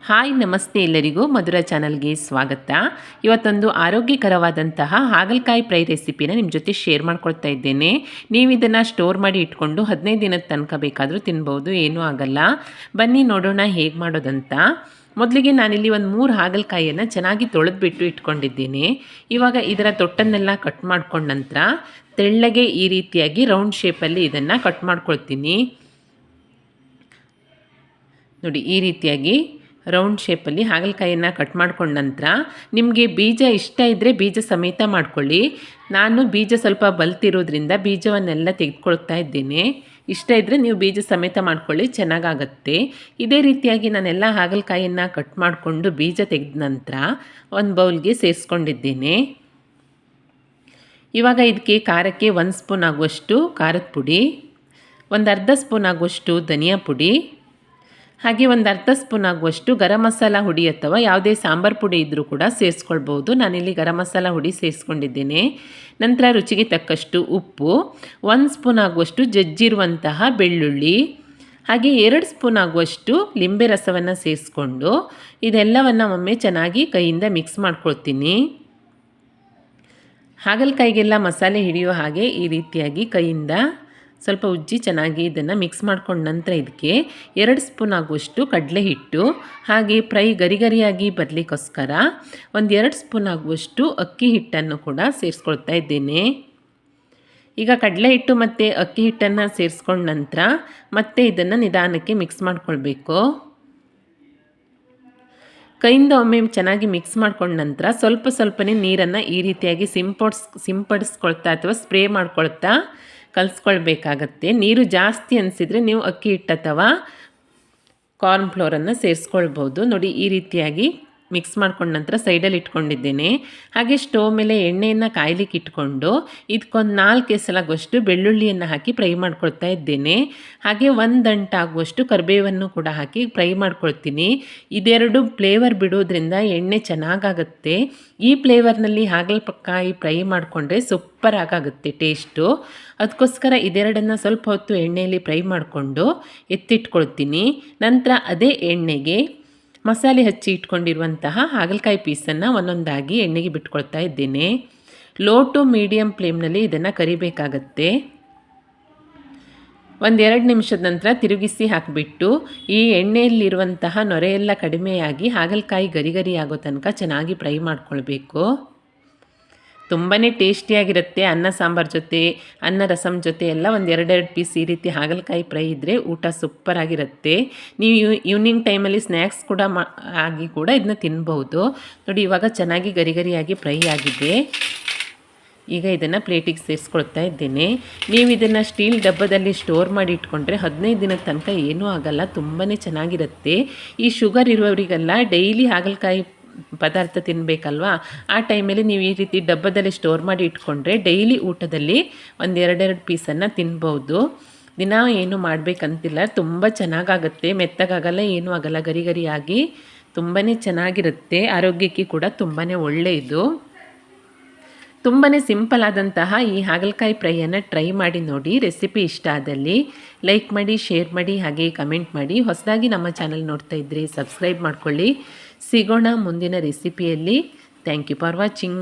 Hi ನಮಸ್ತೆ ಎಲ್ಲರಿಗೂ ಮಧುರ ಚಾನಲ್ಗೆ ಸ್ವಾಗತ. ಇವತ್ತೊಂದು ಆರೋಗ್ಯಕರವಾದಂತಹ ಹಾಗಲಕಾಯಿ ಫ್ರೈ ರೆಸಿಪಿನ ನಿಮ್ಮ ಜೊತೆ ಶೇರ್ ಮಾಡ್ಕೊಳ್ತಾ ಇದ್ದೇನೆ. ನೀವು ಇದನ್ನು ಸ್ಟೋರ್ ಮಾಡಿ ಇಟ್ಕೊಂಡು 15 ದಿನದ ತನಕ ಬೇಕಾದರೂ ತಿನ್ಬೋದು, ಏನೂ ಆಗಲ್ಲ. ಬನ್ನಿ ನೋಡೋಣ ಹೇಗೆ ಮಾಡೋದಂತ. ಮೊದಲಿಗೆ ನಾನಿಲ್ಲಿ ಒಂದು 3 ಹಾಗಲಕಾಯಿಯನ್ನು ಚೆನ್ನಾಗಿ ತೊಳೆದ್ಬಿಟ್ಟು ಇಟ್ಕೊಂಡಿದ್ದೀನಿ. ಇವಾಗ ಇದರ ತೊಟ್ಟನ್ನೆಲ್ಲ ಕಟ್ ಮಾಡ್ಕೊಂಡ ನಂತರ ತೆಳ್ಳಗೆ ಈ ರೀತಿಯಾಗಿ ರೌಂಡ್ ಶೇಪಲ್ಲಿ ಇದನ್ನು ಕಟ್ ಮಾಡ್ಕೊಳ್ತೀನಿ. ನೋಡಿ, ಈ ರೀತಿಯಾಗಿ ರೌಂಡ್ ಶೇಪಲ್ಲಿ ಹಾಗಲಕಾಯಿಯನ್ನು ಕಟ್ ಮಾಡ್ಕೊಂಡ ನಂತರ ನಿಮಗೆ ಬೀಜ ಇಷ್ಟ ಇದ್ದರೆ ಬೀಜ ಸಮೇತ ಮಾಡ್ಕೊಳ್ಳಿ. ನಾನು ಬೀಜ ಸ್ವಲ್ಪ ಬಲ್ತಿರೋದ್ರಿಂದ ಬೀಜವನ್ನೆಲ್ಲ ತೆಗೆದುಕೊಳ್ತಾ ಇದ್ದೇನೆ. ಇಷ್ಟ ಇದ್ದರೆ ನೀವು ಬೀಜ ಸಮೇತ ಮಾಡ್ಕೊಳ್ಳಿ, ಚೆನ್ನಾಗಾಗತ್ತೆ. ಇದೇ ರೀತಿಯಾಗಿ ನಾನೆಲ್ಲ ಹಾಗಲಕಾಯಿಯನ್ನು ಕಟ್ ಮಾಡಿಕೊಂಡು ಬೀಜ ತೆಗೆದ ನಂತರ ಒಂದು ಬೌಲ್ಗೆ ಸೇರಿಸ್ಕೊಂಡಿದ್ದೇನೆ. ಇವಾಗ ಇದಕ್ಕೆ ಖಾರಕ್ಕೆ 1 ಸ್ಪೂನ್ ಆಗುವಷ್ಟು ಖಾರದ ಪುಡಿ, ಒಂದು ಅರ್ಧ ಸ್ಪೂನ್ ಆಗುವಷ್ಟು ಧನಿಯಾ ಪುಡಿ, ಹಾಗೆ ಒಂದು ಅರ್ಧ ಸ್ಪೂನ್ ಆಗುವಷ್ಟು ಗರಂ ಮಸಾಲ ಹುಡಿ ಅಥವಾ ಯಾವುದೇ ಸಾಂಬಾರು ಪುಡಿ ಇದ್ದರೂ ಕೂಡ ಸೇರಿಸ್ಕೊಳ್ಬೋದು. ನಾನಿಲ್ಲಿ ಗರಂ ಮಸಾಲ ಹುಡಿ ಸೇರಿಸ್ಕೊಂಡಿದ್ದೇನೆ. ನಂತರ ರುಚಿಗೆ ತಕ್ಕಷ್ಟು ಉಪ್ಪು, 1 ಸ್ಪೂನ್ ಆಗುವಷ್ಟು ಜಜ್ಜಿರುವಂತಹ ಬೆಳ್ಳುಳ್ಳಿ, ಹಾಗೆ 2 ಸ್ಪೂನ್ ಆಗುವಷ್ಟು ಲಿಂಬೆ ರಸವನ್ನು ಸೇರಿಸ್ಕೊಂಡು ಇದೆಲ್ಲವನ್ನು ಒಮ್ಮೆ ಚೆನ್ನಾಗಿ ಕೈಯಿಂದ ಮಿಕ್ಸ್ ಮಾಡ್ಕೊಳ್ತೀನಿ. ಹಾಗಲಕಾಯಿಗೆಲ್ಲ ಮಸಾಲೆ ಹಿಡಿಯೋ ಹಾಗೆ ಈ ರೀತಿಯಾಗಿ ಕೈಯಿಂದ ಸ್ವಲ್ಪ ಉಜ್ಜಿ ಚೆನ್ನಾಗಿ ಇದನ್ನು ಮಿಕ್ಸ್ ಮಾಡ್ಕೊಂಡ ನಂತರ ಇದಕ್ಕೆ 2 ಸ್ಪೂನ್ ಆಗುವಷ್ಟು ಕಡಲೆ ಹಿಟ್ಟು, ಹಾಗೆ ಫ್ರೈ ಗರಿಗರಿಯಾಗಿ ಬರಲಿಕ್ಕೋಸ್ಕರ ಒಂದು 2 ಸ್ಪೂನ್ ಆಗುವಷ್ಟು ಅಕ್ಕಿ ಹಿಟ್ಟನ್ನು ಕೂಡ ಸೇರಿಸ್ಕೊಳ್ತಾ ಇದ್ದೇನೆ. ಈಗ ಕಡಲೆ ಹಿಟ್ಟು ಮತ್ತು ಅಕ್ಕಿ ಹಿಟ್ಟನ್ನು ಸೇರಿಸ್ಕೊಂಡ ನಂತರ ಮತ್ತೆ ಇದನ್ನು ನಿಧಾನಕ್ಕೆ ಮಿಕ್ಸ್ ಮಾಡ್ಕೊಳ್ಬೇಕು. ಕೈಯಿಂದ ಒಮ್ಮೆ ಚೆನ್ನಾಗಿ ಮಿಕ್ಸ್ ಮಾಡ್ಕೊಂಡ ನಂತರ ಸ್ವಲ್ಪನೇ ನೀರನ್ನು ಈ ರೀತಿಯಾಗಿ ಸಿಂಪಡಿಸ್ಕೊಳ್ತಾ ಅಥವಾ ಸ್ಪ್ರೇ ಮಾಡ್ಕೊಳ್ತಾ ಕಲಿಸ್ಕೊಳ್ಬೇಕಾಗತ್ತೆ. ನೀರು ಜಾಸ್ತಿ ಅನಿಸಿದರೆ ನೀವು ಅಕ್ಕಿ ಹಿಟ್ಟು ಅಥವಾ ಕಾರ್ನ್ ಫ್ಲೋರನ್ನು ಸೇರಿಸ್ಕೊಳ್ಬೋದು. ನೋಡಿ, ಈ ರೀತಿಯಾಗಿ ಮಿಕ್ಸ್ ಮಾಡ್ಕೊಂಡ ನಂತರ ಸೈಡಲ್ಲಿ ಇಟ್ಕೊಂಡಿದ್ದೇನೆ. ಹಾಗೆ ಸ್ಟೋವ್ ಮೇಲೆ ಎಣ್ಣೆಯನ್ನು ಕಾಯ್ಲಿಕ್ಕೆ ಇಟ್ಕೊಂಡು ಇದಕ್ಕೊಂದು 4 ಎಸಲಾಗುವಷ್ಟು ಬೆಳ್ಳುಳ್ಳಿಯನ್ನು ಹಾಕಿ ಫ್ರೈ ಮಾಡ್ಕೊಳ್ತಾ ಇದ್ದೇನೆ. ಹಾಗೆ 1 ದಂಟಾಗುವಷ್ಟು ಕರಿಬೇವನ್ನು ಕೂಡ ಹಾಕಿ ಫ್ರೈ ಮಾಡ್ಕೊಳ್ತೀನಿ. ಇದೆರಡು ಫ್ಲೇವರ್ ಬಿಡೋದ್ರಿಂದ ಎಣ್ಣೆ ಚೆನ್ನಾಗಾಗುತ್ತೆ. ಈ ಫ್ಲೇವರ್ನಲ್ಲಿ ಹಾಗಲಕಾಯಿ ಫ್ರೈ ಮಾಡಿಕೊಂಡ್ರೆ ಸೂಪರ್ ಆಗುತ್ತೆ ಟೇಸ್ಟು. ಅದಕ್ಕೋಸ್ಕರ ಇದೆರಡನ್ನು ಸ್ವಲ್ಪ ಹೊತ್ತು ಎಣ್ಣೆಯಲ್ಲಿ ಫ್ರೈ ಮಾಡಿಕೊಂಡು ಎತ್ತಿಟ್ಕೊಳ್ತೀನಿ. ನಂತರ ಅದೇ ಎಣ್ಣೆಗೆ ಮಸಾಲೆ ಹಚ್ಚಿ ಇಟ್ಕೊಂಡಿರುವಂತಹ ಹಾಗಲಕಾಯಿ ಪೀಸನ್ನು ಒಂದೊಂದಾಗಿ ಎಣ್ಣೆಗೆ ಬಿಟ್ಕೊಳ್ತಾ ಇದ್ದೇನೆ. ಲೋ ಟು ಮೀಡಿಯಮ್ ಫ್ಲೇಮ್ನಲ್ಲಿ ಇದನ್ನು ಕರಿಬೇಕಾಗತ್ತೆ. 1-2 ನಿಮಿಷದ ನಂತರ ತಿರುಗಿಸಿ ಹಾಕಿಬಿಟ್ಟು ಈ ಎಣ್ಣೆಯಲ್ಲಿರುವಂತಹ ನೊರೆಯೆಲ್ಲ ಕಡಿಮೆಯಾಗಿ ಹಾಗಲಕಾಯಿ ಗರಿ ಆಗೋ ತನಕ ಚೆನ್ನಾಗಿ ಫ್ರೈ ಮಾಡ್ಕೊಳ್ಬೇಕು. ತುಂಬಾ ಟೇಸ್ಟಿಯಾಗಿರುತ್ತೆ. ಅನ್ನ ಸಾಂಬಾರು ಜೊತೆ, ಅನ್ನ ರಸಮ್ ಜೊತೆ ಎಲ್ಲ 1-2 ಪೀಸ್ ಈ ರೀತಿ ಹಾಗಲಕಾಯಿ ಫ್ರೈ ಇದ್ದರೆ ಊಟ ಸೂಪರಾಗಿರುತ್ತೆ. ನೀವು ಈವ್ನಿಂಗ್ ಟೈಮಲ್ಲಿ ಸ್ನ್ಯಾಕ್ಸ್ ಕೂಡ ಆಗಿ ಕೂಡ ಇದನ್ನ ತಿನ್ಬಹುದು. ನೋಡಿ, ಇವಾಗ ಚೆನ್ನಾಗಿ ಗರಿಯಾಗಿ ಫ್ರೈ ಆಗಿದೆ. ಈಗ ಇದನ್ನು ಪ್ಲೇಟಿಗೆ ಸೇರಿಸ್ಕೊಳ್ತಾ ಇದ್ದೇನೆ. ನೀವು ಇದನ್ನು ಸ್ಟೀಲ್ ಡಬ್ಬದಲ್ಲಿ ಸ್ಟೋರ್ ಮಾಡಿ ಇಟ್ಕೊಂಡ್ರೆ 15 ದಿನದ ತನಕ ಏನೂ ಆಗಲ್ಲ, ತುಂಬಾ ಚೆನ್ನಾಗಿರುತ್ತೆ. ಈ ಶುಗರ್ ಇರುವವರಿಗೆಲ್ಲ ಡೈಲಿ ಹಾಗಲಕಾಯಿ ಪದಾರ್ಥ ತಿನ್ನಬೇಕಲ್ವಾ, ಆ ಟೈಮಲ್ಲಿ ನೀವು ಈ ರೀತಿ ಡಬ್ಬದಲ್ಲಿ ಸ್ಟೋರ್ ಮಾಡಿ ಇಟ್ಕೊಂಡ್ರೆ ಡೈಲಿ ಊಟದಲ್ಲಿ 1-2 ಪೀಸನ್ನು ತಿನ್ಬೋದು. ದಿನ ಏನು ಮಾಡಬೇಕಂತಿಲ್ಲ, ತುಂಬ ಚೆನ್ನಾಗಾಗುತ್ತೆ. ಮೆತ್ತಗಾಗಲ್ಲ, ಏನೂ ಆಗಲ್ಲ, ಗರಿಯಾಗಿ ತುಂಬಾ ಚೆನ್ನಾಗಿರುತ್ತೆ. ಆರೋಗ್ಯಕ್ಕೆ ಕೂಡ ತುಂಬಾ ಒಳ್ಳೆಯದು. ತುಂಬಾ ಸಿಂಪಲ್ ಆದಂತಹ ಈ ಹಾಗಲಕಾಯಿ ಫ್ರೈಯನ್ನು ಟ್ರೈ ಮಾಡಿ ನೋಡಿ. ರೆಸಿಪಿ ಇಷ್ಟ ಆದಲ್ಲಿ ಲೈಕ್ ಮಾಡಿ, ಶೇರ್ ಮಾಡಿ, ಹಾಗೆ ಕಮೆಂಟ್ ಮಾಡಿ. ಹೊಸದಾಗಿ ನಮ್ಮ ಚಾನಲ್ ನೋಡ್ತಾ ಇದ್ದರೆ ಸಬ್ಸ್ಕ್ರೈಬ್ ಮಾಡ್ಕೊಳ್ಳಿ. ಸಿಗೋಣ ಮುಂದಿನ ರೆಸಿಪಿಯಲ್ಲಿ. Thank you for watching.